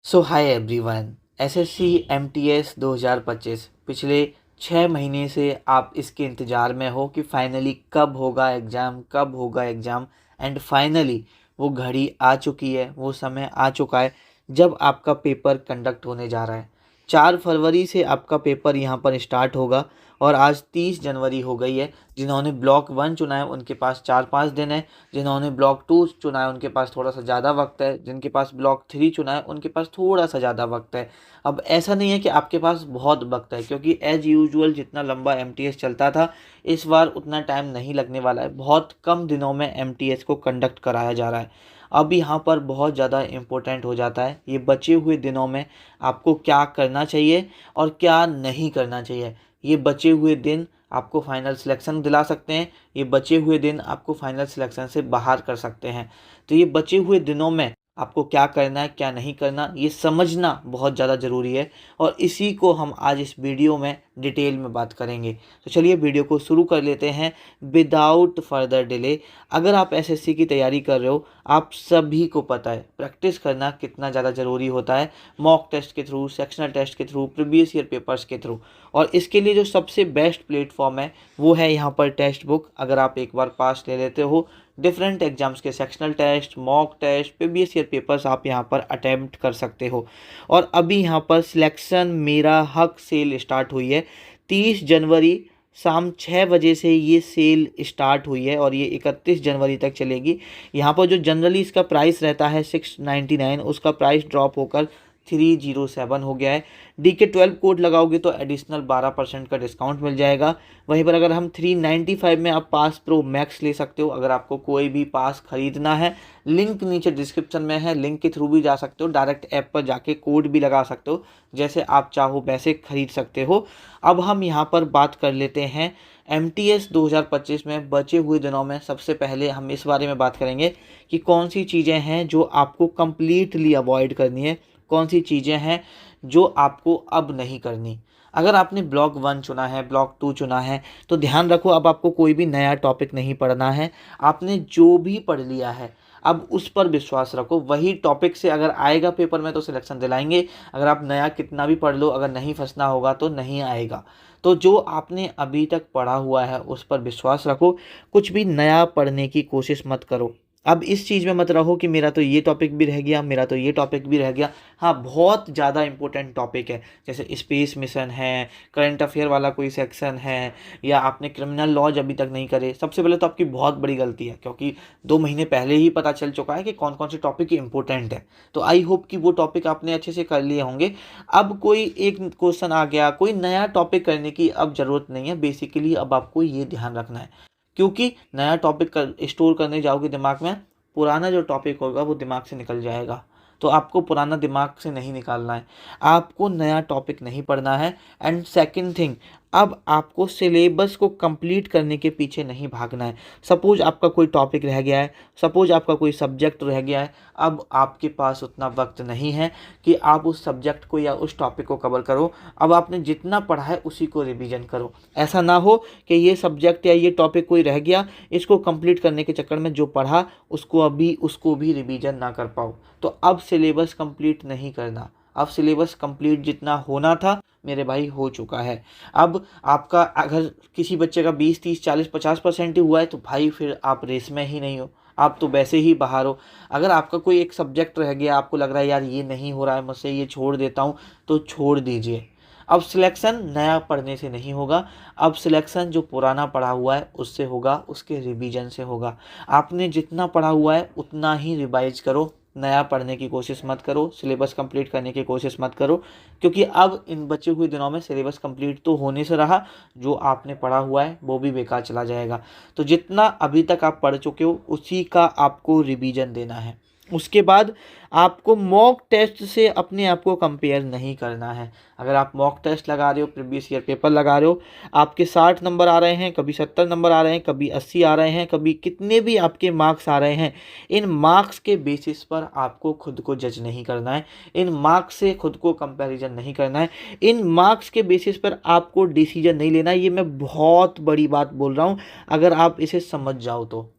सो hi everyone. SSC MTS 2025 पिछले 6 महीने से आप इसके इंतज़ार में हो कि फाइनली कब होगा एग्ज़ाम, कब होगा एग्ज़ाम। एंड फाइनली वो घड़ी आ चुकी है, वो समय आ चुका है जब आपका पेपर कंडक्ट होने जा रहा है। 4 फरवरी से आपका पेपर यहाँ पर स्टार्ट होगा और आज 30 जनवरी हो गई है। जिन्होंने ब्लॉक 1 चुना है उनके पास 4-5 दिन है, जिन्होंने ब्लॉक 2 चुना है उनके पास थोड़ा सा ज़्यादा वक्त है, जिनके पास ब्लॉक 3 चुना है उनके पास थोड़ा सा ज़्यादा वक्त है। अब ऐसा नहीं है कि आपके पास बहुत वक्त है, क्योंकि एज़ यूजुअल जितना लंबा एमटीएस चलता था इस बार उतना टाइम नहीं लगने वाला है। बहुत कम दिनों में एमटीएस को कंडक्ट कराया जा रहा है। अब यहाँ पर बहुत ज़्यादा इम्पोर्टेंट हो जाता है ये बचे हुए दिनों में आपको क्या करना चाहिए और क्या नहीं करना चाहिए। ये बचे हुए दिन आपको फाइनल सिलेक्शन दिला सकते हैं, ये बचे हुए दिन आपको फाइनल सिलेक्शन से बाहर कर सकते हैं। तो ये बचे हुए दिनों में आपको क्या करना है, क्या नहीं करना, ये समझना बहुत ज़्यादा ज़रूरी है और इसी को हम आज इस वीडियो में डिटेल में बात करेंगे। तो चलिए वीडियो को शुरू कर लेते हैं विदाउट फर्दर डिले। अगर आप एसएससी की तैयारी कर रहे हो, आप सभी को पता है प्रैक्टिस करना कितना ज़्यादा ज़रूरी होता है, मॉक टेस्ट के थ्रू, सेक्शनल टेस्ट के थ्रू, प्रीवियस ईयर पेपर्स के थ्रू। और इसके लिए जो सबसे बेस्ट प्लेटफॉर्म है वो है यहाँ पर टेक्स्ट बुक। अगर आप एक बार पास ले लेते हो, डिफरेंट एग्जाम्स के sectional test, mock test, previous year papers आप यहाँ पर अटेम्प्ट कर सकते हो। और अभी यहाँ पर सिलेक्शन मेरा हक सेल स्टार्ट हुई है। 30 जनवरी शाम 6 बजे से ये सेल स्टार्ट हुई है और ये 31 जनवरी तक चलेगी। यहाँ पर जो जनरली इसका प्राइस रहता है 699, उसका प्राइस ड्रॉप होकर 307 हो गया है। DK12 कोड लगाओगे तो एडिशनल 12% का डिस्काउंट मिल जाएगा। वहीं पर अगर हम 395 में आप पास प्रो मैक्स ले सकते हो। अगर आपको कोई भी पास खरीदना है, लिंक नीचे डिस्क्रिप्शन में है, लिंक के थ्रू भी जा सकते हो, डायरेक्ट ऐप पर जाके कोड भी लगा सकते हो, जैसे आप चाहो वैसे खरीद सकते हो। अब हम यहाँ पर बात कर लेते हैं एमटीएस 2025 में बचे हुए दिनों में। सबसे पहले हम इस बारे में बात करेंगे कि कौन सी चीज़ें हैं जो आपको कम्प्लीटली अवॉइड करनी है, कौन सी चीज़ें हैं जो आपको अब नहीं करनी। अगर आपने ब्लॉक 1 चुना है, ब्लॉक 2 चुना है, तो ध्यान रखो अब आपको कोई भी नया टॉपिक नहीं पढ़ना है। आपने जो भी पढ़ लिया है अब उस पर विश्वास रखो। वही टॉपिक से अगर आएगा पेपर में तो सिलेक्शन दिलाएंगे। अगर आप नया कितना भी पढ़ लो, अगर नहीं फंसना होगा तो नहीं आएगा। तो जो आपने अभी तक पढ़ा हुआ है उस पर विश्वास रखो, कुछ भी नया पढ़ने की कोशिश मत करो। अब इस चीज़ में मत रहो कि मेरा तो ये टॉपिक भी रह गया, मेरा तो ये टॉपिक भी रह गया। हाँ, बहुत ज़्यादा इंपॉर्टेंट टॉपिक है, जैसे स्पेस मिशन है, करंट अफेयर वाला कोई सेक्शन है, या आपने क्रिमिनल लॉज अभी तक नहीं करे। सबसे पहले तो आपकी बहुत बड़ी गलती है, क्योंकि 2 महीने पहले ही पता चल चुका है कि कौन कौन से टॉपिक इंपॉर्टेंट है। तो आई होप कि वो टॉपिक आपने अच्छे से कर लिए होंगे। अब कोई एक क्वेश्चन आ गया, कोई नया टॉपिक करने की अब ज़रूरत नहीं है। बेसिकली अब आपको ये ध्यान रखना है, क्योंकि नया टॉपिक स्टोर करने जाओगे दिमाग में, पुराना जो टॉपिक होगा वो दिमाग से निकल जाएगा। तो आपको पुराना दिमाग से नहीं निकालना है, आपको नया टॉपिक नहीं पढ़ना है। एंड सेकंड थिंग, अब आपको सिलेबस को कंप्लीट करने के पीछे नहीं भागना है। सपोज आपका कोई टॉपिक रह गया है, सपोज आपका कोई सब्जेक्ट रह गया है, अब आपके पास उतना वक्त नहीं है कि आप उस सब्जेक्ट को या उस टॉपिक को कवर करो। अब आपने जितना पढ़ा है उसी को रिवीजन करो। ऐसा ना हो कि ये सब्जेक्ट या ये टॉपिक कोई रह गया, इसको कंप्लीट करने के चक्कर में जो पढ़ा उसको भी रिवीजन ना कर पाओ। तो अब सिलेबस कंप्लीट नहीं करना। अब सिलेबस कंप्लीट जितना होना था मेरे भाई हो चुका है। अब आपका अगर किसी बच्चे का 20, 30, 40, 50% ही हुआ है तो भाई फिर आप रेस में ही नहीं हो, आप तो वैसे ही बाहर हो। अगर आपका कोई एक सब्जेक्ट रह गया, आपको लग रहा है यार ये नहीं हो रहा है मुझसे, ये छोड़ देता हूँ, तो छोड़ दीजिए। अब सिलेक्शन नया पढ़ने से नहीं होगा, अब सिलेक्शन जो पुराना पढ़ा हुआ है उससे होगा, उसके रिवीजन से होगा। आपने जितना पढ़ा हुआ है उतना ही रिवाइज करो, नया पढ़ने की कोशिश मत करो, सिलेबस कंप्लीट करने की कोशिश मत करो। क्योंकि अब इन बचे हुए दिनों में सिलेबस कंप्लीट तो होने से रहा, जो आपने पढ़ा हुआ है वो भी बेकार चला जाएगा। तो जितना अभी तक आप पढ़ चुके हो उसी का आपको रिवीजन देना है। उसके बाद आपको मॉक टेस्ट से अपने आप को कंपेयर नहीं करना है। अगर आप मॉक टेस्ट लगा रहे हो, प्रीवियस ईयर पेपर लगा रहे हो, आपके 60 नंबर आ रहे हैं, कभी 70 नंबर आ रहे हैं, कभी 80 आ रहे हैं, कभी कितने भी आपके मार्क्स आ रहे हैं, इन मार्क्स के बेसिस पर आपको खुद को जज नहीं करना है, इन मार्क्स से खुद को कंपैरिजन नहीं करना है, इन मार्क्स के बेसिस पर आपको डिसीजन नहीं लेना है। ये मैं बहुत बड़ी बात बोल रहा हूँ, अगर आप इसे समझ जाओ तो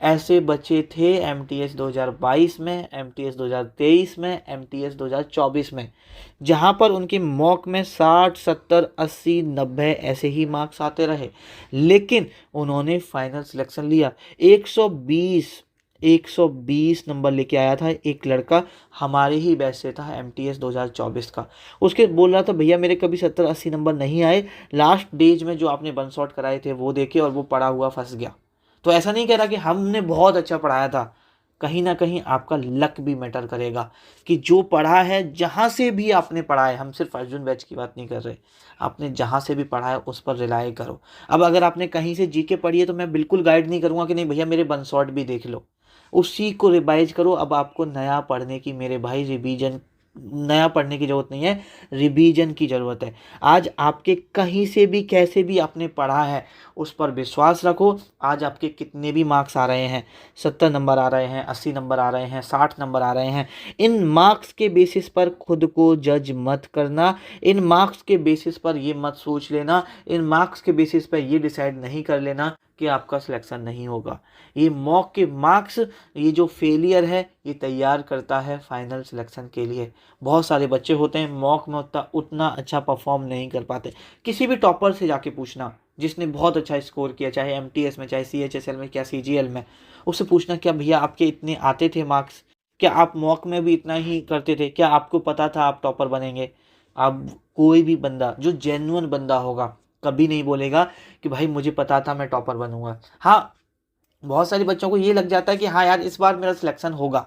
ऐसे बच्चे थे एमटीएस 2022 में, एमटीएस 2023 में, एमटीएस 2024 में, जहां पर उनके मॉक में 60, 70, 80, 90 ऐसे ही मार्क्स आते रहे, लेकिन उन्होंने फाइनल सिलेक्शन लिया। 120 नंबर लेके आया था एक लड़का, हमारे ही बैच से था, एमटीएस 2024 का। उसके बोल रहा था भैया मेरे कभी 70-80 नंबर नहीं आए, लास्ट डेज में जो आपने वन शॉट कराए थे वो देखे और वो पढ़ा हुआ फंस गया। तो ऐसा नहीं कह रहा कि हमने बहुत अच्छा पढ़ाया था, कहीं ना कहीं आपका लक भी मैटर करेगा कि जो पढ़ा है, जहाँ से भी आपने पढ़ा है, हम सिर्फ अर्जुन बैच की बात नहीं कर रहे, आपने जहाँ से भी पढ़ा है उस पर रिलाय करो। अब अगर आपने कहीं से जीके पढ़ी है तो मैं बिल्कुल गाइड नहीं करूँगा कि नहीं भैया मेरे वन शॉट भी देख लो, उसी को रिवाइज करो। अब आपको नया पढ़ने की, मेरे भाई, रिवीजन, नया पढ़ने की ज़रूरत नहीं है, रिवीजन की ज़रूरत है। आज आपके कहीं से भी कैसे भी आपने पढ़ा है उस पर विश्वास रखो। आज आपके कितने भी मार्क्स आ रहे हैं, 70 नंबर आ रहे हैं, 80 नंबर आ रहे हैं, 60 नंबर आ रहे हैं, इन मार्क्स के बेसिस पर खुद को जज मत करना। इन मार्क्स के बेसिस पर ये मत सोच लेना, इन मार्क्स के बेसिस पर ये डिसाइड नहीं कर लेना कि आपका सिलेक्शन नहीं होगा। ये मॉक के मार्क्स, ये जो फेलियर है, ये तैयार करता है फाइनल सिलेक्शन के लिए। बहुत सारे बच्चे होते हैं मॉक में उतना अच्छा परफॉर्म नहीं कर पाते। किसी भी टॉपर से जाके पूछना जिसने बहुत अच्छा स्कोर किया, चाहे एमटीएस में, चाहे सीएचएसएल में, क्या सीजीएल में, उससे पूछना क्या भैया आपके इतने आते थे मार्क्स, क्या आप मॉक में भी इतना ही करते थे, क्या आपको पता था आप टॉपर बनेंगे। अब कोई भी बंदा जो जेन्युइन बंदा होगा कभी नहीं बोलेगा कि भाई मुझे पता था मैं टॉपर बनूंगा। हाँ, बहुत सारे बच्चों को ये लग जाता है कि हाँ यार इस बार मेरा सिलेक्शन होगा।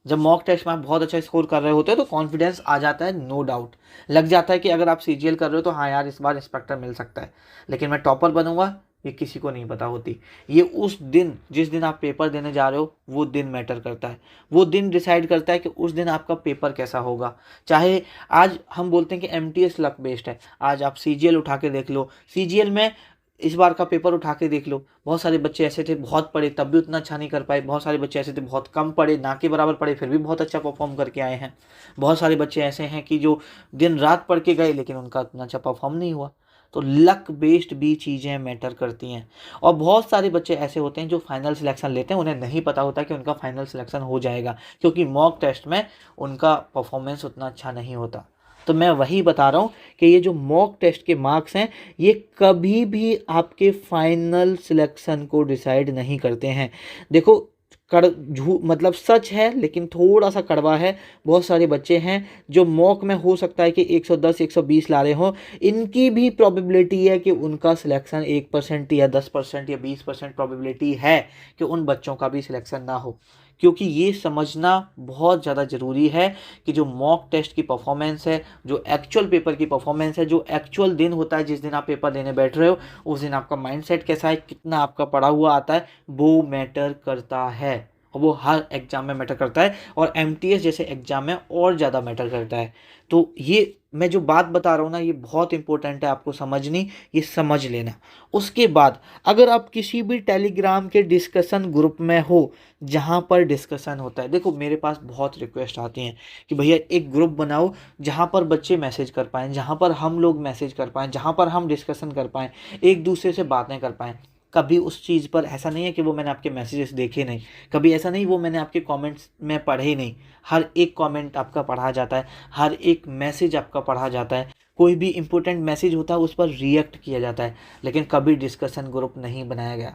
जब मॉक टेस्ट में आप बहुत अच्छा स्कोर कर रहे होते हैं तो कॉन्फिडेंस आ जाता है, नो डाउट लग जाता है कि अगर आप सीजीएल कर रहे हो तो हाँ यार इस बार इंस्पेक्टर मिल सकता है, लेकिन मैं टॉपर बनूंगा ये किसी को नहीं पता होती। ये उस दिन, जिस दिन आप पेपर देने जा रहे हो, वो दिन मैटर करता है। वो दिन डिसाइड करता है कि उस दिन आपका पेपर कैसा होगा। चाहे आज हम बोलते हैं कि एमटीएस लक बेस्ड है, आज आप सीजीएल उठा के देख लो, सीजीएल में इस बार का पेपर उठा के देख लो, बहुत सारे बच्चे ऐसे थे बहुत पढ़े तब भी उतना अच्छा नहीं कर पाए, बहुत सारे बच्चे ऐसे थे बहुत कम पढ़े, ना के बराबर पढ़े, फिर भी बहुत अच्छा परफॉर्म करके आए हैं। बहुत सारे बच्चे ऐसे हैं कि जो दिन रात पढ़ के गए लेकिन उनका उतना अच्छा परफॉर्म नहीं हुआ। तो लक बेस्ड भी चीज़ें मैटर करती हैं। और बहुत सारे बच्चे ऐसे होते हैं जो फाइनल सिलेक्शन लेते हैं, उन्हें नहीं पता होता कि उनका फाइनल सिलेक्शन हो जाएगा, क्योंकि मॉक टेस्ट में उनका परफॉर्मेंस उतना अच्छा नहीं होता। तो मैं वही बता रहा हूँ कि ये जो मॉक टेस्ट के मार्क्स हैं, ये कभी भी आपके फाइनल सिलेक्शन को डिसाइड नहीं करते हैं। देखो, मतलब सच है लेकिन थोड़ा सा कड़वा है। बहुत सारे बच्चे हैं जो मॉक में हो सकता है कि 110 120 ला रहे हो, इनकी भी प्रोबेबिलिटी है कि उनका सिलेक्शन 1% या 10% या 20% प्रोबेबिलिटी है कि उन बच्चों का भी सिलेक्शन ना हो। क्योंकि ये समझना बहुत ज़्यादा ज़रूरी है कि जो मॉक टेस्ट की परफॉर्मेंस है, जो एक्चुअल पेपर की परफॉर्मेंस है, जो एक्चुअल दिन होता है जिस दिन आप पेपर देने बैठ रहे हो, उस दिन आपका माइंडसेट कैसा है, कितना आपका पढ़ा हुआ आता है, वो मैटर करता है। और वो हर एग्ज़ाम में मैटर करता है, और एमटीएस जैसे एग्ज़ाम में और ज़्यादा मैटर करता है। तो ये मैं जो बात बता रहा हूँ ना, ये बहुत इंपॉर्टेंट है आपको समझनी, ये समझ लेना। उसके बाद अगर आप किसी भी टेलीग्राम के डिस्कशन ग्रुप में हो जहाँ पर डिस्कशन होता है, देखो मेरे पास बहुत रिक्वेस्ट आती हैं कि भैया एक ग्रुप बनाओ जहाँ पर बच्चे मैसेज कर पाएँ, जहाँ पर हम लोग मैसेज कर पाएँ, जहाँ पर हम डिस्कशन कर पाएँ, एक दूसरे से बातें कर पाएँ। कभी उस चीज़ पर ऐसा नहीं है कि वो मैंने आपके मैसेजेस देखे नहीं, कभी ऐसा नहीं वो मैंने आपके कमेंट्स में पढ़े ही नहीं। हर एक कमेंट आपका पढ़ा जाता है, हर एक मैसेज आपका पढ़ा जाता है, कोई भी इंपॉर्टेंट मैसेज होता है उस पर रिएक्ट किया जाता है, लेकिन कभी डिस्कशन ग्रुप नहीं बनाया गया।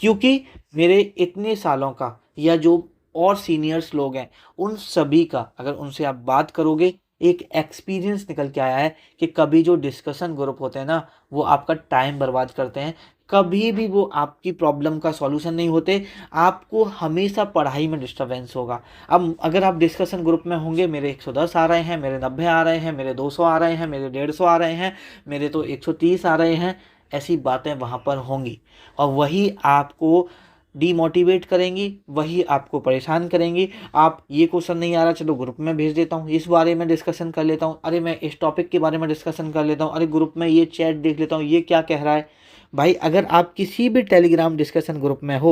क्योंकि मेरे इतने सालों का, या जो और सीनियर्स लोग हैं उन सभी का, अगर उनसे आप बात करोगे, एक एक्सपीरियंस निकल के आया है कि कभी जो डिस्कशन ग्रुप होते हैं ना, वो आपका टाइम बर्बाद करते हैं, कभी भी वो आपकी प्रॉब्लम का सॉल्यूशन नहीं होते, आपको हमेशा पढ़ाई में डिस्टरबेंस होगा। अब अगर आप डिस्कशन ग्रुप में होंगे, मेरे 110 आ रहे हैं, मेरे 90 आ रहे हैं, मेरे 200 आ रहे हैं, मेरे 150 आ रहे हैं, मेरे तो 130 आ रहे हैं, ऐसी बातें वहाँ पर होंगी, और वही आपको डीमोटिवेट करेंगी, वही आपको परेशान करेंगी। आप ये क्वेश्चन नहीं आ रहा, चलो ग्रुप में भेज देता हूँ, इस बारे में डिस्कशन कर लेता हूँ, अरे मैं इस टॉपिक के बारे में डिस्कशन कर लेता हूँ, अरे ग्रुप में ये चैट देख लेता हूँ, ये क्या कह रहा है। भाई अगर आप किसी भी टेलीग्राम डिस्कशन ग्रुप में हो,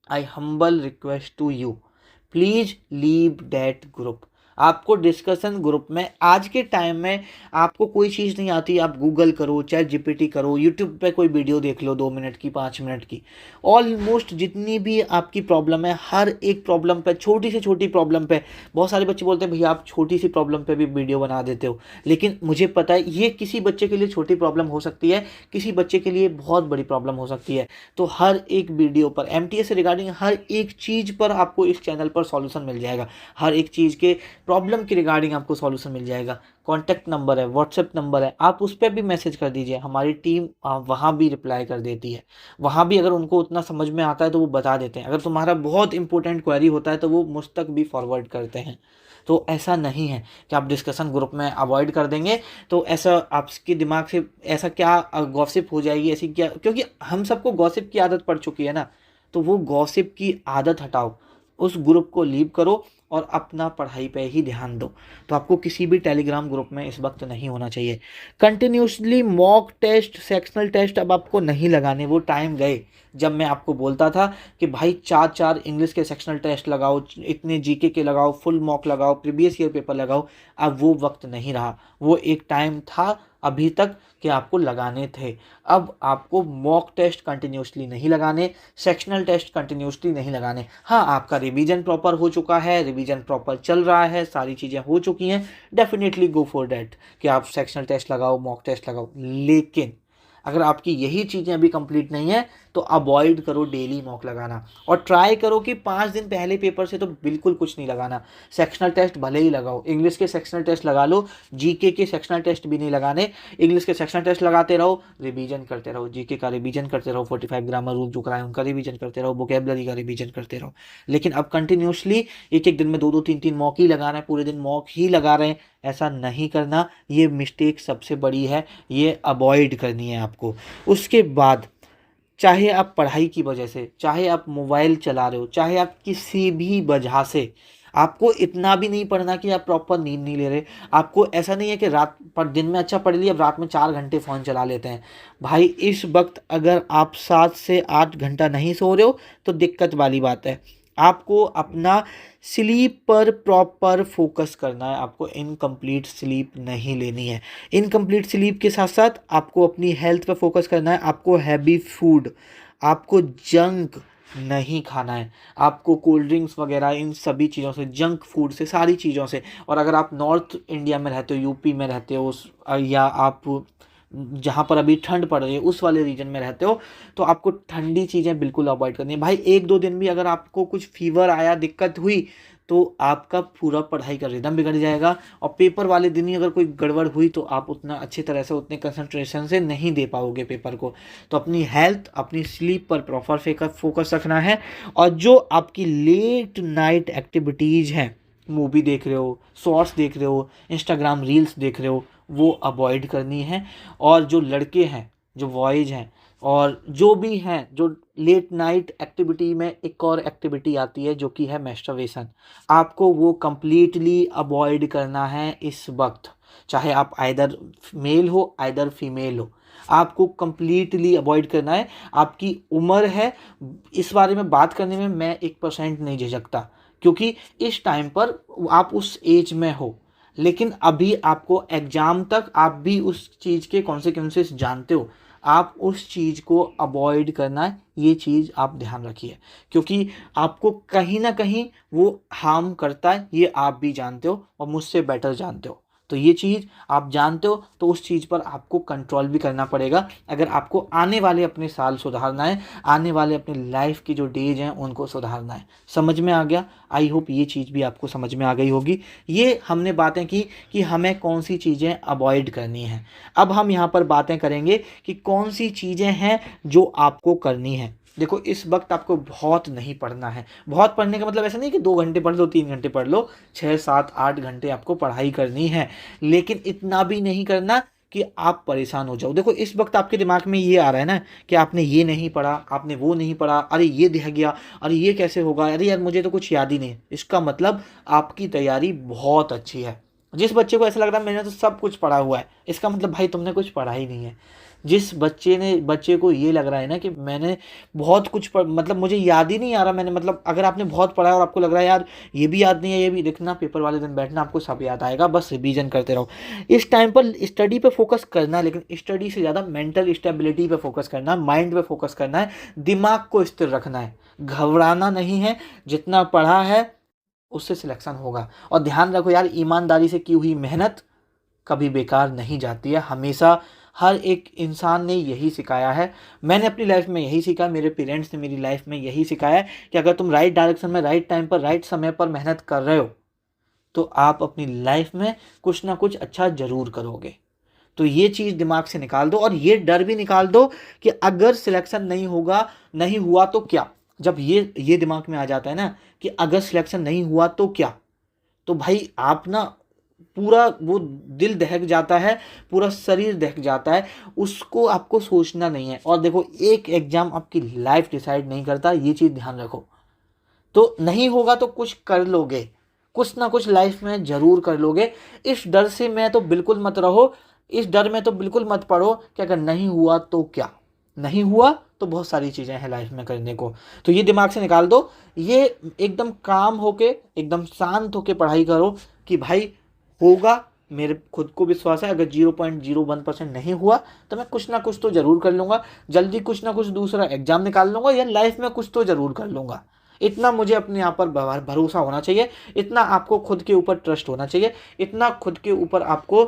I humble request to you, please leave that group. आपको डिस्कशन ग्रुप में आज के टाइम में आपको कोई चीज़ नहीं आती, आप गूगल करो, चैट जीपीटी करो, यूट्यूब पे कोई वीडियो देख लो 2 मिनट की, 5 मिनट की। ऑलमोस्ट जितनी भी आपकी प्रॉब्लम है, हर एक प्रॉब्लम पे, छोटी से छोटी प्रॉब्लम पे, बहुत सारे बच्चे बोलते हैं भैया आप छोटी सी प्रॉब्लम पे भी वीडियो बना देते हो, लेकिन मुझे पता है ये किसी बच्चे के लिए छोटी प्रॉब्लम हो सकती है, किसी बच्चे के लिए बहुत बड़ी प्रॉब्लम हो सकती है। तो हर एक वीडियो पर एमटीएस से रिगार्डिंग हर एक चीज़ पर आपको इस चैनल पर सॉल्यूशन मिल जाएगा। हर एक चीज़ के प्रॉब्लम के रिगार्डिंग आपको सॉल्यूशन मिल जाएगा। कॉन्टैक्ट नंबर है, व्हाट्सएप नंबर है, आप उस पर भी मैसेज कर दीजिए, हमारी टीम वहाँ भी रिप्लाई कर देती है। वहाँ भी अगर उनको उतना समझ में आता है तो वो बता देते हैं। अगर तुम्हारा बहुत इंपॉर्टेंट क्वेरी होता है तो वो मुझ तक भी फॉरवर्ड करते हैं। तो ऐसा नहीं है कि आप डिस्कशन ग्रुप में अवॉइड कर देंगे तो ऐसा आपके दिमाग से ऐसा क्या गॉसिप हो जाएगी, ऐसी क्या, क्योंकि हम सबको गॉसिप की आदत पड़ चुकी है ना। तो वो गॉसिप की आदत हटाओ, उस ग्रुप को लीव करो और अपना पढ़ाई पे ही ध्यान दो। तो आपको किसी भी टेलीग्राम ग्रुप में इस वक्त नहीं होना चाहिए। Continuously mock test, sectional test अब आपको नहीं लगाने। वो टाइम गए जब मैं आपको बोलता था कि भाई 4-4 इंग्लिश के सेक्शनल टेस्ट लगाओ, इतने जीके के लगाओ, फुल मॉक लगाओ, प्रीवियस ईयर पेपर लगाओ। अब वो वक्त नहीं रहा। वो एक टाइम था अभी तक कि आपको लगाने थे। अब आपको मॉक टेस्ट कंटिन्यूसली नहीं लगाने, सेक्शनल टेस्ट कंटिन्यूसली नहीं लगाने। हाँ, आपका रिवीजन प्रॉपर हो चुका है, रिवीजन प्रॉपर चल रहा है, सारी चीज़ें हो चुकी हैं, डेफिनेटली गो फॉर डैट कि आप सेक्शनल टेस्ट लगाओ, मॉक टेस्ट लगाओ। लेकिन अगर आपकी यही चीज़ें अभी कंप्लीट नहीं है तो अवॉइड करो डेली मॉक लगाना, और ट्राई करो कि 5 दिन पहले पेपर से तो बिल्कुल कुछ नहीं लगाना। सेक्शनल टेस्ट भले ही लगाओ, इंग्लिश के सेक्शनल टेस्ट लगा लो, जीके के सेक्शनल टेस्ट भी नहीं लगाने। इंग्लिश के सेक्शनल टेस्ट लगाते रहो, रिवीजन करते रहो, जीके का रिवीजन करते रहो, 45 ग्रामर रूल जो कराए उनका रिवीजन करते रहो, वोकेबलरी का रिवीजन करते रहो। लेकिन अब कंटिन्यूसली एक एक दिन में 2-2 3-3 मॉक ही लगा रहे हैं, पूरे दिन मॉक ही लगा रहे हैं, ऐसा नहीं करना। ये मिस्टेक सबसे बड़ी है, ये अवॉइड करनी है आपको। उसके बाद चाहे आप पढ़ाई की वजह से, चाहे आप मोबाइल चला रहे हो, चाहे आप किसी भी वजह से, आपको इतना भी नहीं पढ़ना कि आप प्रॉपर नींद नहीं ले रहे। आपको ऐसा नहीं है कि रात पर, दिन में अच्छा पढ़ लिया, अब रात में 4 घंटे फ़ोन चला लेते हैं। भाई इस वक्त अगर आप 7 से 8 घंटा नहीं सो रहे हो तो दिक्कत वाली बात है। आपको अपना स्लीप पर प्रॉपर फोकस करना है, आपको इनकम्प्लीट स्लीप नहीं लेनी है। इनकम्प्लीट स्लीप के साथ साथ आपको अपनी हेल्थ पर फोकस करना है। आपको हैवी फूड, आपको जंक नहीं खाना है, आपको कोल्ड ड्रिंक्स वगैरह इन सभी चीज़ों से, जंक फूड से, सारी चीज़ों से। और अगर आप नॉर्थ इंडिया में रहते हो, यूपी में रहते हो, या आप जहाँ पर अभी ठंड पड़ रही है उस वाले रीजन में रहते हो, तो आपको ठंडी चीज़ें बिल्कुल अवॉइड करनी है। भाई 1-2 दिन भी अगर आपको कुछ फीवर आया, दिक्कत हुई, तो आपका पूरा पढ़ाई का रिदम बिगड़ जाएगा, और पेपर वाले दिन ही अगर कोई गड़बड़ हुई तो आप उतना अच्छी तरह से, उतने कंसंट्रेशन से नहीं दे पाओगे पेपर को। तो अपनी हेल्थ, अपनी स्लीप पर प्रॉपर फोकस रखना है। और जो आपकी लेट नाइट एक्टिविटीज़ हैं, मूवी देख रहे हो, शॉर्ट्स देख रहे हो, इंस्टाग्राम रील्स देख रहे हो, वो अवॉइड करनी है। और जो लड़के हैं, जो बॉयज़ हैं, और जो भी हैं, जो लेट नाइट एक्टिविटी में एक और एक्टिविटी आती है जो कि है मैस्टरबेशन, आपको वो कंप्लीटली अवॉइड करना है इस वक्त। चाहे आप आइदर मेल हो आइदर फीमेल हो, आपको कंप्लीटली अवॉइड करना है। आपकी उम्र है, इस बारे में बात करने में मैं 1% नहीं झिझकता, क्योंकि इस टाइम पर आप उस एज में हो। लेकिन अभी आपको एग्ज़ाम तक आप भी उस चीज़ के कॉन्सिक्वेंसेस जानते हो, आप उस चीज़ को अवॉइड करना है, ये चीज़ आप ध्यान रखिए, क्योंकि आपको कहीं ना कहीं वो हार्म करता है, ये आप भी जानते हो और मुझसे बेटर जानते हो। तो ये चीज़ आप जानते हो, तो उस चीज़ पर आपको कंट्रोल भी करना पड़ेगा अगर आपको आने वाले अपने साल सुधारना है, आने वाले अपने लाइफ की जो डेज हैं उनको सुधारना है। समझ में आ गया? आई होप ये चीज़ भी आपको समझ में आ गई होगी। ये हमने बातें की कि हमें कौन सी चीज़ें अवॉइड करनी हैं। अब हम यहाँ पर बातें करेंगे कि कौन सी चीज़ें हैं जो आपको करनी है। देखो, इस वक्त आपको बहुत नहीं पढ़ना है। बहुत पढ़ने का मतलब ऐसा नहीं कि 2 घंटे पढ़ लो, 3 घंटे पढ़ लो, 6-7-8 घंटे आपको पढ़ाई करनी है। लेकिन इतना भी नहीं करना कि आप परेशान हो जाओ। देखो, इस वक्त आपके दिमाग में ये आ रहा है ना कि आपने ये नहीं पढ़ा, आपने वो नहीं पढ़ा, अरे ये रह गया, अरे ये कैसे होगा, अरे यार मुझे तो कुछ याद ही नहीं है। इसका मतलब आपकी तैयारी बहुत अच्छी है। जिस बच्चे को ऐसा लग रहा है मैंने तो सब कुछ पढ़ा हुआ है, इसका मतलब भाई तुमने कुछ पढ़ा ही नहीं है। जिस बच्चे को ये लग रहा है ना कि मैंने बहुत कुछ मतलब मुझे याद ही नहीं आ रहा, मैंने मतलब अगर आपने बहुत पढ़ा है और आपको लग रहा है यार ये भी याद नहीं है, ये भी लिखना, पेपर वाले दिन बैठना, आपको सब याद आएगा, बस रिवीजन करते रहो। इस टाइम पर स्टडी पे फोकस करना है, लेकिन स्टडी से ज़्यादा मेंटल स्टेबिलिटी पे फोकस करना है, माइंड पे फोकस करना है, दिमाग को स्थिर रखना है, घबराना नहीं है। जितना पढ़ा है उससे सिलेक्शन होगा। और ध्यान रखो यार, ईमानदारी से की हुई मेहनत कभी बेकार नहीं जाती है, हमेशा हर एक इंसान ने यही सिखाया है। मैंने अपनी लाइफ में यही सीखा, मेरे पेरेंट्स ने मेरी लाइफ में यही सिखाया है कि अगर तुम राइट डायरेक्शन में, राइट टाइम पर, राइट समय पर मेहनत कर रहे हो तो आप अपनी लाइफ में कुछ ना कुछ अच्छा जरूर करोगे। तो ये चीज़ दिमाग से निकाल दो, और ये डर भी निकाल दो कि अगर सिलेक्शन नहीं होगा, नहीं हुआ तो क्या। जब ये दिमाग में आ जाता है ना कि अगर सिलेक्शन नहीं हुआ तो क्या, तो भाई आप ना पूरा वो दिल दहक जाता है, पूरा शरीर दहक जाता है, उसको आपको सोचना नहीं है। और देखो, एक एग्जाम आपकी लाइफ डिसाइड नहीं करता, ये चीज़ ध्यान रखो। तो नहीं होगा तो कुछ कर लोगे, कुछ ना कुछ लाइफ में जरूर कर लोगे। इस डर से मैं तो बिल्कुल मत रहो, इस डर में तो बिल्कुल मत पड़ो कि अगर नहीं हुआ तो क्या। नहीं हुआ तो बहुत सारी चीज़ें हैं लाइफ में करने को, तो ये दिमाग से निकाल दो। ये एकदम काम होके, एकदम शांत होके पढ़ाई करो कि भाई होगा, मेरे खुद को विश्वास है। अगर 0.01% नहीं हुआ तो मैं कुछ ना कुछ तो ज़रूर कर लूँगा, जल्दी कुछ ना कुछ दूसरा एग्जाम निकाल लूँगा, या लाइफ में कुछ तो ज़रूर कर लूँगा। इतना मुझे अपने आप पर भरोसा होना चाहिए, इतना आपको खुद के ऊपर ट्रस्ट होना चाहिए, इतना खुद के ऊपर आपको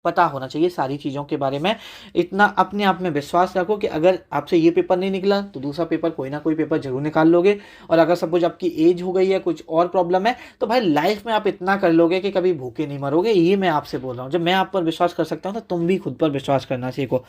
पता होना चाहिए सारी चीज़ों के बारे में। इतना अपने आप में विश्वास रखो कि अगर आपसे ये पेपर नहीं निकला तो दूसरा पेपर, कोई ना कोई पेपर जरूर निकाल लोगे। और अगर सपोज आपकी एज हो गई है, कुछ और प्रॉब्लम है, तो भाई लाइफ में आप इतना कर लोगे कि कभी भूखे नहीं मरोगे। ये मैं आपसे बोल रहा हूँ, जब मैं आप पर विश्वास कर सकता हूँ तो तुम भी खुद पर विश्वास करना सीखो।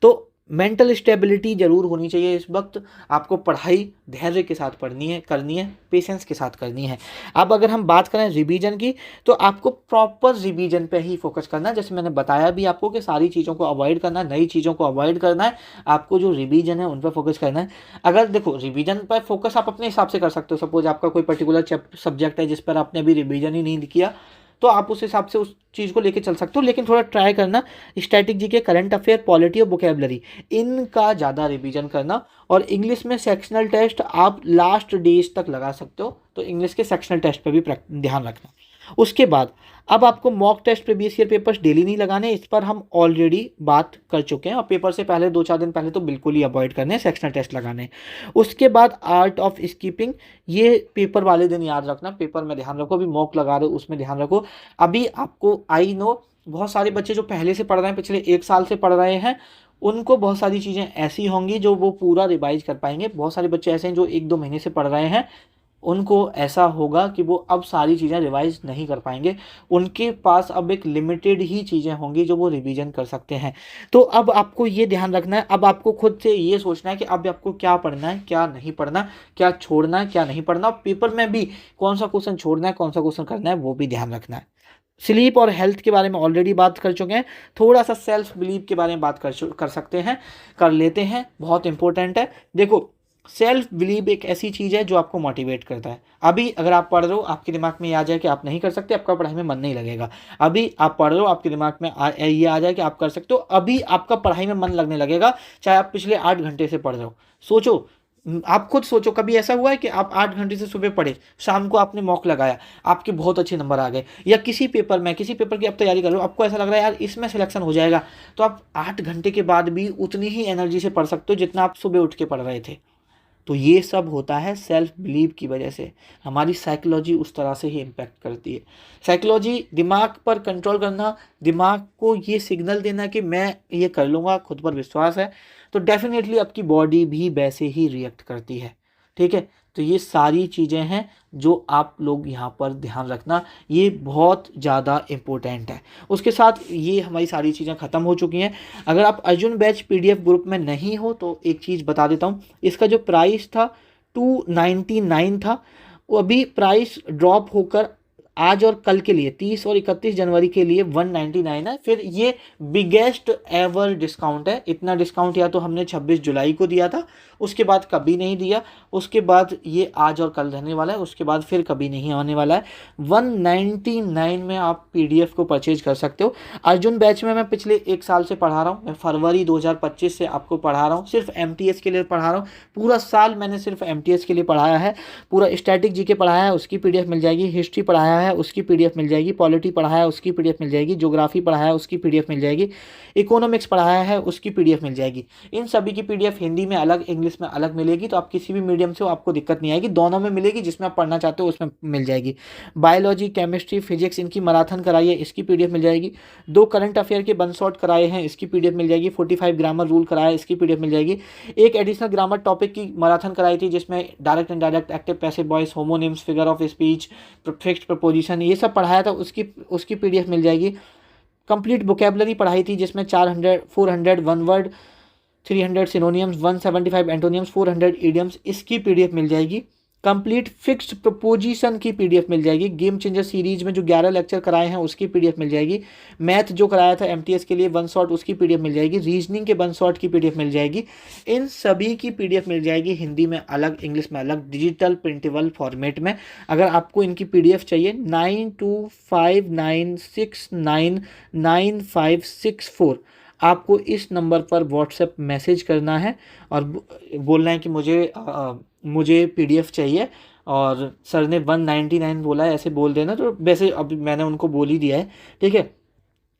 तो मेंटल स्टेबिलिटी जरूर होनी चाहिए इस वक्त। आपको पढ़ाई धैर्य के साथ पढ़नी है, करनी है, पेशेंस के साथ करनी है। अब अगर हम बात करें रिवीजन की, तो आपको प्रॉपर रिवीजन पे ही फोकस करना है। जैसे मैंने बताया भी आपको कि सारी चीज़ों को अवॉइड करना है, नई चीज़ों को अवॉइड करना है, आपको जो रिवीजन है उन पर फोकस करना है। अगर देखो, रिवीजन पर फोकस आप अपने हिसाब से कर सकते हो। सपोज आपका कोई पर्टिकुलर सब्जेक्ट है जिस पर आपने अभी रिवीजन ही नहीं किया, तो आप उस हिसाब से उस चीज़ को लेके चल सकते हो। लेकिन थोड़ा ट्राई करना static GK, current affair, polity और वोकेबलरी, इनका ज़्यादा रिवीजन करना। और इंग्लिश में सेक्शनल टेस्ट आप लास्ट डेज तक लगा सकते हो, तो इंग्लिश के सेक्शनल टेस्ट पे भी ध्यान रखना। उसके बाद अब आपको mock test, previous year papers daily नहीं लगाने, इस पर हम ऑलरेडी बात कर चुके हैं। और पेपर से पहले 2-4 दिन पहले तो बिल्कुल ही अवॉइड करने, सेक्शनल टेस्ट लगाने। उसके बाद आर्ट ऑफ स्कीपिंग, ये पेपर वाले दिन याद रखना, पेपर में ध्यान रखो। अभी मॉक लगा रहे हो उसमें ध्यान रखो। अभी आपको, आई नो, बहुत सारे बच्चे जो पहले से पढ़ रहे हैं, पिछले 1 साल से पढ़ रहे हैं, उनको बहुत सारी चीज़ें ऐसी होंगी जो वो पूरा रिवाइज कर पाएंगे। बहुत सारे बच्चे ऐसे हैं जो 1-2 महीने से पढ़ रहे हैं, उनको ऐसा होगा कि वो अब सारी चीज़ें रिवाइज नहीं कर पाएंगे। उनके पास अब एक लिमिटेड ही चीज़ें होंगी जो वो रिवीजन कर सकते हैं। तो अब आपको ये ध्यान रखना है, अब आपको खुद से ये सोचना है कि अब आपको क्या पढ़ना है, क्या नहीं पढ़ना, क्या छोड़ना है, क्या नहीं पढ़ना। और पेपर में भी कौन सा क्वेश्चन छोड़ना है, कौन सा क्वेश्चन करना है, वो भी ध्यान रखना है। स्लीप और हेल्थ के बारे में ऑलरेडी बात कर चुके हैं। थोड़ा सा सेल्फ बिलीव के बारे में बात कर सकते हैं, कर लेते हैं, बहुत इंपॉर्टेंट है। देखो, सेल्फ बिलीव एक ऐसी चीज़ है जो आपको मोटिवेट करता है। अभी अगर आप पढ़ रहे हो, आपके दिमाग में ये आ जाए कि आप नहीं कर सकते, आपका पढ़ाई में मन नहीं लगेगा। अभी आप पढ़ रहे हो, आपके दिमाग में ये आ जाए कि आप कर सकते हो, अभी आपका पढ़ाई में मन लगने लगेगा, चाहे आप पिछले 8 घंटे से पढ़ रहे हो। सोचो, आप खुद सोचो, कभी ऐसा हुआ है कि आप 8 घंटे से सुबह पढ़े, शाम को आपने मॉक लगाया, आपके बहुत अच्छे नंबर आ गए, या किसी पेपर की आप तैयारी कर लो, आपको ऐसा लग रहा है यार इसमें सिलेक्शन हो जाएगा, तो आप 8 घंटे के बाद भी उतनी ही एनर्जी से पढ़ सकते हो जितना आप सुबह उठ के पढ़ रहे थे। तो ये सब होता है सेल्फ बिलीव की वजह से। हमारी साइकोलॉजी उस तरह से ही इम्पैक्ट करती है। साइकोलॉजी, दिमाग पर कंट्रोल करना, दिमाग को ये सिग्नल देना कि मैं ये कर लूँगा, खुद पर विश्वास है, तो डेफिनेटली आपकी बॉडी भी वैसे ही रिएक्ट करती है। ठीक है, तो ये सारी चीज़ें हैं जो आप लोग यहाँ पर ध्यान रखना, ये बहुत ज़्यादा इम्पोर्टेंट है। उसके साथ ये हमारी सारी चीज़ें ख़त्म हो चुकी हैं। अगर आप अर्जुन बैच PDF ग्रुप में नहीं हो तो एक चीज़ बता देता हूँ, इसका जो प्राइस था 299 था, वो अभी प्राइस ड्रॉप होकर आज और कल के लिए 30 और 31 जनवरी के लिए 199 है। फिर ये बिगेस्ट एवर डिस्काउंट है। इतना डिस्काउंट या तो हमने 26 जुलाई को दिया था, उसके बाद कभी नहीं दिया, उसके बाद ये आज और कल रहने वाला है, उसके बाद फिर कभी नहीं आने वाला है। 199 में आप PDF को परचेज कर सकते हो। अर्जुन बैच में मैं पिछले 1 साल से पढ़ा रहा हूँ। मैं फरवरी 2025 से आपको पढ़ा रहा हूँ, सिर्फ MTS के लिए पढ़ा रहा हूँ। पूरा साल मैंने सिर्फ MTS के लिए पढ़ाया है। पूरा स्टैटिक GK पढ़ाया है, उसकी PDF मिल जाएगी। हिस्ट्री पढ़ाया है, उसकी PDF मिल जाएगी। पॉलिटी पढ़ाया है, उसकी PDF मिल जाएगी। ज्योग्राफी पढ़ाया है, उसकी PDF मिल जाएगी। इकोनॉमिक्स पढ़ाया है, उसकी PDF मिल जाएगी। इन सभी की PDF हिंदी में अलग, इंग्लिश में अलग मिलेगी। तो आप किसी भी मीडियम से हो, आपको दिक्कत नहीं आएगी, दोनों में मिलेगी। जिसमें आप पढ़ना चाहते हो उसमें मिल जाएगी। बायोलॉजी, केमिस्ट्री, फिजिक्स इनकी मैराथन कराई है, इसकी PDF मिल जाएगी। 2 करंट अफेयर के वन शॉट कराए हैं, इसकी PDF मिल जाएगी। 45 ग्रामर रूल कराया है, इसकी PDF मिल जाएगी। एक एडिशनल ग्रामर टॉपिक की मैराथन कराई थी, जिसमें direct and direct, active passive voice, homonyms, figure of speech, fixed preposition, ये सब पढ़ाया था, उसकी PDF मिल जाएगी। कंप्लीट वोकेबलरी पढ़ाई थी, जिसमें 400 वन वर्ड, 300 सिनोनियम्स, 175 एंटोनियम्स, 400 इडियम्स, इसकी PDF मिल जाएगी। कंप्लीट फिक्स्ड प्रपोजिशन की PDF मिल जाएगी। गेम चेंजर सीरीज में जो 11 लेक्चर कराए हैं उसकी PDF मिल जाएगी। मैथ जो कराया था MTS के लिए वन शॉट, उसकी PDF मिल जाएगी। रीजनिंग के वन शॉट की PDF मिल जाएगी। इन सभी की PDF मिल जाएगी, हिंदी में अलग, इंग्लिश में अलग, डिजिटल प्रिंटेबल फॉर्मेट में। अगर आपको इनकी PDF चाहिए 9259699564, आपको इस नंबर पर व्हाट्सएप मैसेज करना है और बोलना है कि मुझे PDF चाहिए, और सर ने 199 बोला है, ऐसे बोल देना। तो वैसे अभी मैंने उनको बोल ही दिया है, ठीक है।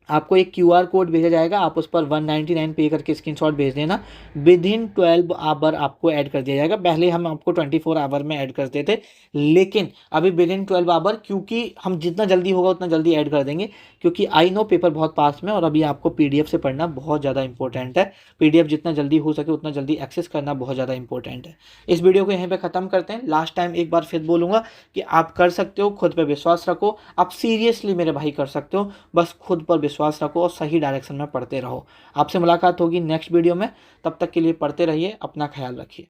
आपको एक QR कोड भेजा जाएगा, आप उस पर 199 पे करके स्क्रीनशॉट भेज देना। विद इन 12 आवर आपको ऐड कर दिया जाएगा। पहले हम आपको 24 आवर में ऐड करते थे, लेकिन अभी विद इन 12 आवर, क्योंकि हम जितना जल्दी होगा उतना जल्दी ऐड कर देंगे, क्योंकि आई नो पेपर बहुत पास में, और अभी आपको PDF से पढ़ना बहुत ज़्यादा इंपॉर्टेंट है। PDF जितना जल्दी हो सके उतना जल्दी एक्सेस करना बहुत ज़्यादा इंपॉर्टेंट है। इस वीडियो को यहीं पर ख़त्म करते हैं। लास्ट टाइम एक बार फिर बोलूँगा कि आप कर सकते हो, खुद पर विश्वास रखो। आप सीरियसली मेरे भाई कर सकते हो, बस खुद पर विश्वास रखो और सही डायरेक्शन में पढ़ते रहो। आपसे मुलाकात होगी नेक्स्ट वीडियो में, तब तक के लिए पढ़ते रहिए, अपना ख्याल रखिए।